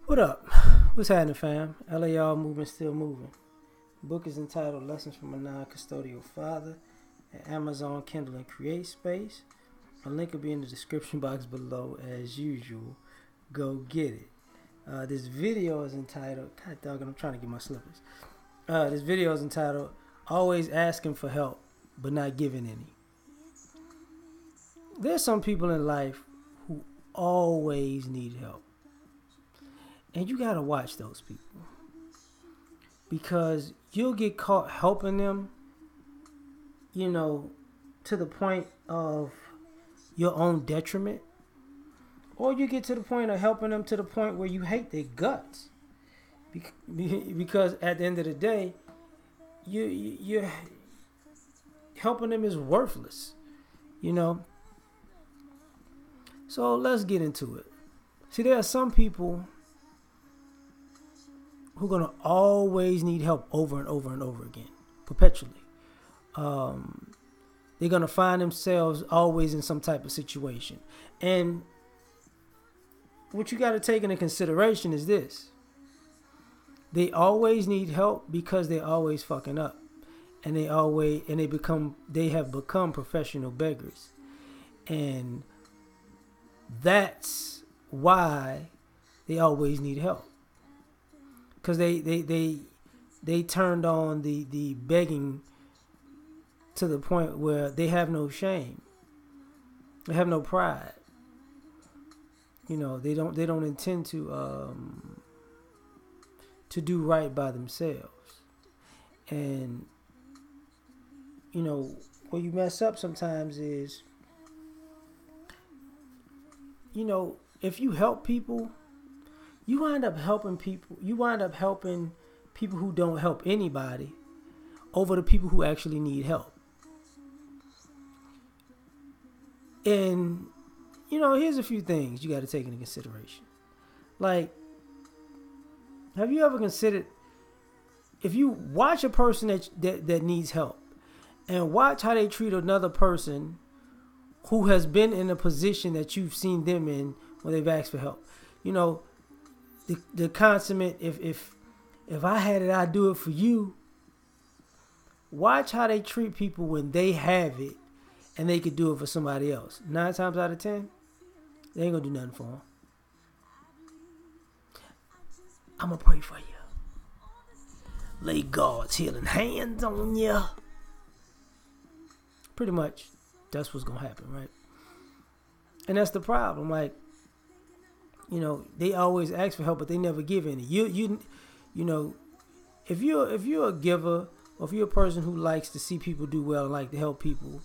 What up? What's happening, fam? L.A.R. movement still moving. The book is entitled Lessons from a Non-Custodial Father at Amazon, Kindle, and Create Space. A link will be in the description box below as usual. Go get it. This video is entitled, God dog, I'm trying to get my slippers. This video is entitled Always Asking for Help but Not Giving Any. There's some people in life who always need help. And you gotta watch those people, because you'll get caught helping them, to the point of your own detriment. Or you get to the point of helping them to the point where you hate their guts. Because at the end of the day, you're helping them is worthless, So let's get into it. See, there are some people who are going to always need help over and over and over again, perpetually. They're going to find themselves always in some type of situation. And what you got to take into consideration is this. They always need help because they're always fucking up. And they have become professional beggars. And that's why they always need help. Because they turned on the begging to the point where they have no shame. They have no pride. They don't intend to do right by themselves. And where you mess up sometimes is, if you help people, you wind up helping people. You wind up helping people who don't help anybody over the people who actually need help. And, here's a few things you got to take into consideration. Like, have you ever considered, if you watch a person that needs help and watch how they treat another person who has been in a position that you've seen them in when they've asked for help, the consummate, if I had it, I'd do it for you. Watch how they treat people when they have it and they could do it for somebody else. 9 times out of 10, they ain't gonna do nothing for them. I'm gonna pray for you. Lay God's healing hands on you. Pretty much, that's what's gonna happen, right? And that's the problem. Like, they always ask for help, but they never give any. If you're a giver, or if you're a person who likes to see people do well and like to help people,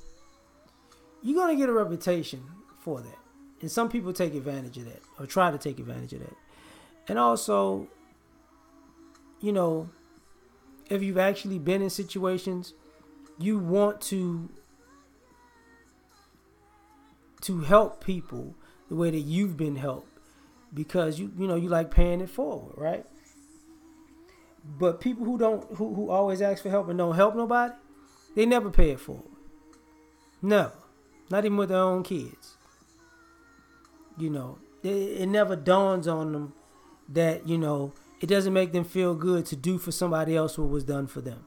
you're gonna get a reputation for that. And some people take advantage of that, or try to take advantage of that. And also, if you've actually been in situations, you want to help people the way that you've been helped, because you like paying it forward, right? But people who always ask for help and don't help nobody, they never pay it forward. Never. Not even with their own kids. It never dawns on them that, it doesn't make them feel good to do for somebody else what was done for them.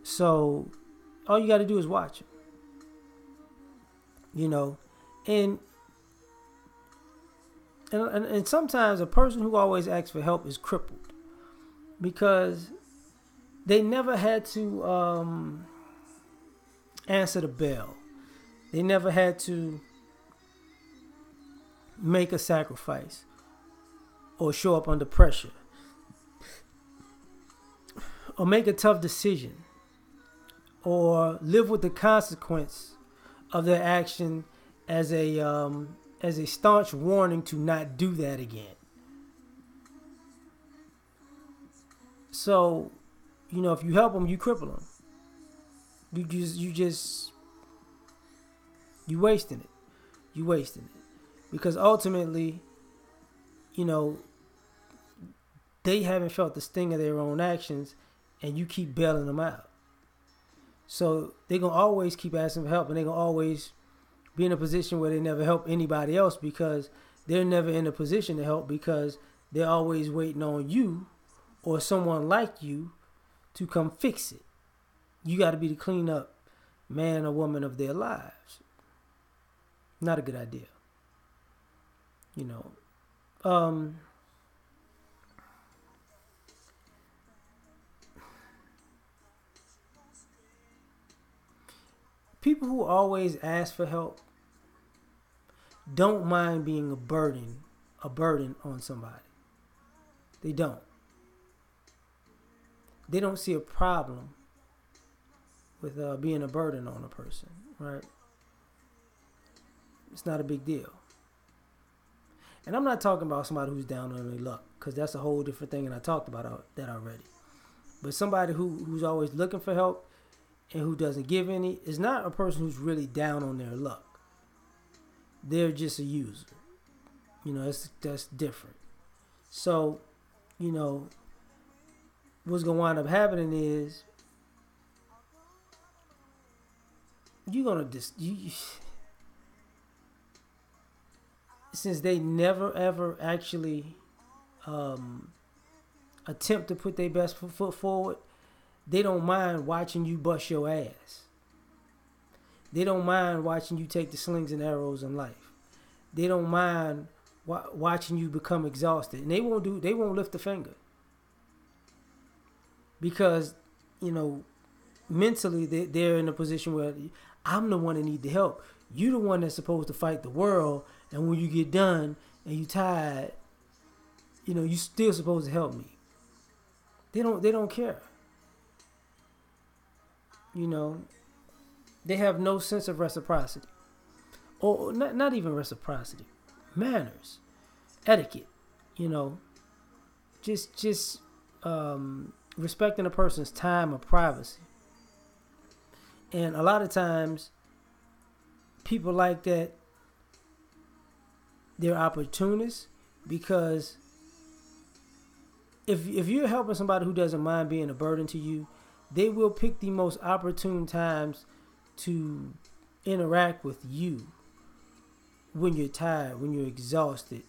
So all you got to do is watch them. And sometimes a person who always asks for help is crippled because they never had to answer the bell. They never had to make a sacrifice or show up under pressure or make a tough decision or live with the consequence of their action as a staunch warning to not do that again. So, if you help them, you cripple them. You wasting it. You wasting it. Because ultimately, they haven't felt the sting of their own actions, and you keep bailing them out. So they're going to always keep asking for help, and they're going to always be in a position where they never help anybody else because they're never in a position to help because they're always waiting on you or someone like you to come fix it. You got to be the clean up man or woman of their lives. Not a good idea. You know. People who always ask for help don't mind being a burden on somebody. They don't. They don't see a problem with being a burden on a person, right? It's not a big deal. And I'm not talking about somebody who's down on their luck, because that's a whole different thing, and I talked about that already. But somebody who's always looking for help and who doesn't give any is not a person who's really down on their luck. They're just a user. You know, that's different. So, you know, what's going to wind up happening is you're going to since they never ever actually attempt to put their best foot forward, they don't mind watching you bust your ass. They don't mind watching you take the slings and arrows in life. They don't mind watching you become exhausted, and they won't lift a finger because, you know, mentally they're in a position where I'm the one that need the help. You're the one that's supposed to fight the world, and when you get done and you tired, you know, you still supposed to help me. They don't care. You know, they have no sense of reciprocity, or not even reciprocity, manners, etiquette. You know, just respecting a person's time or privacy. And a lot of times, people like that, they're opportunists, because if you're helping somebody who doesn't mind being a burden to you, they will pick the most opportune times to interact with you when you're tired, when you're exhausted,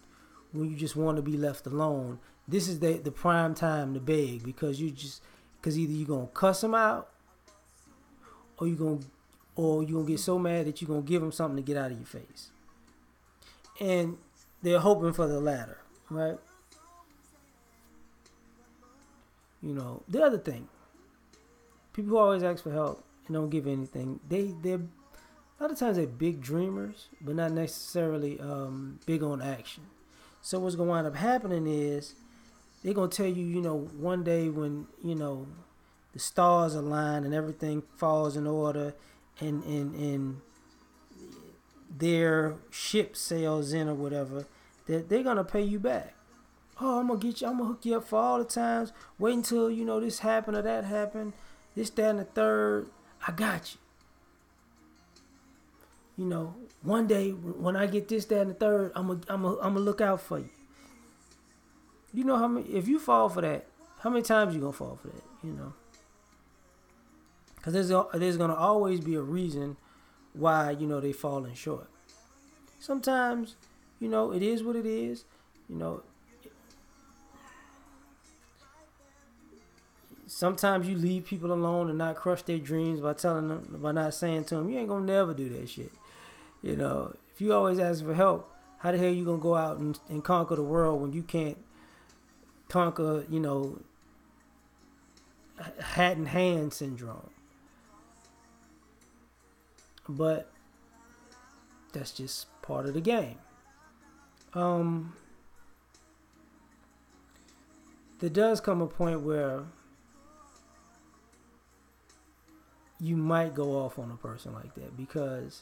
when you just want to be left alone. This is the prime time to beg, because either you're gonna cuss them out, or you're gonna get so mad that you're gonna give them something to get out of your face. And they're hoping for the latter, right? You know, the other thing, people who always ask for help and don't give anything, they're a lot of times they're big dreamers, but not necessarily big on action. So what's going to wind up happening is they're going to tell you, you know, one day when, you know, the stars align and everything falls in order, and their ship sails in or whatever, that they're going to pay you back. Oh, I'm going to hook you up for all the times. Wait until, you know, this happened or that happened. This, that, and the third. I got you. You know, one day when I get this, that, and the third, I'm gonna look out for you. You know how many? If you fall for that, how many times you gonna fall for that? You know, because there's gonna always be a reason why, you know, they falling short. Sometimes, you know, it is what it is. You know, sometimes you leave people alone and not crush their dreams by not saying to them, you ain't gonna never do that shit. You know, if you always ask for help, how the hell you gonna go out and conquer the world when you can't conquer, you know, hat in hand syndrome? But that's just part of the game. There does come a point where you might go off on a person like that, because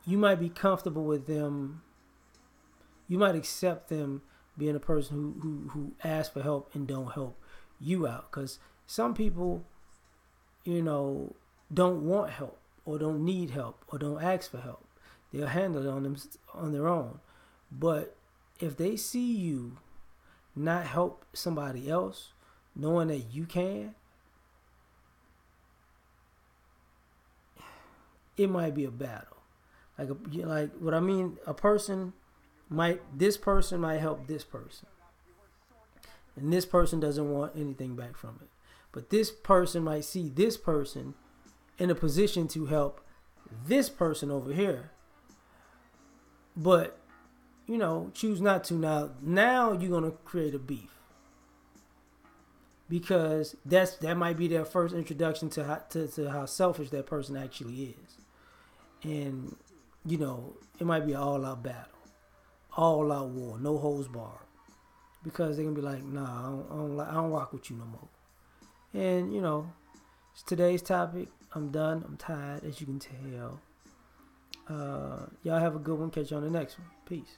you might be comfortable with them. You might accept them being a person who asks for help and don't help you out. Because some people, you know, don't want help or don't need help or don't ask for help. They'll handle it on their own. But if they see you not help somebody else, knowing that you can, it might be a battle. Like what I mean, a person This person might help this person, and this person doesn't want anything back from it. But this person might see this person in a position to help this person over here, but choose not to. Now you're gonna create a beef because that might be their first introduction to how selfish that person actually is, and it might be an all-out battle, all-out war, no holds barred, because they're gonna be like, nah, I don't rock with you no more. And it's today's topic. I'm done. I'm tired, as you can tell. Y'all have a good one. Catch you on the next one. Peace.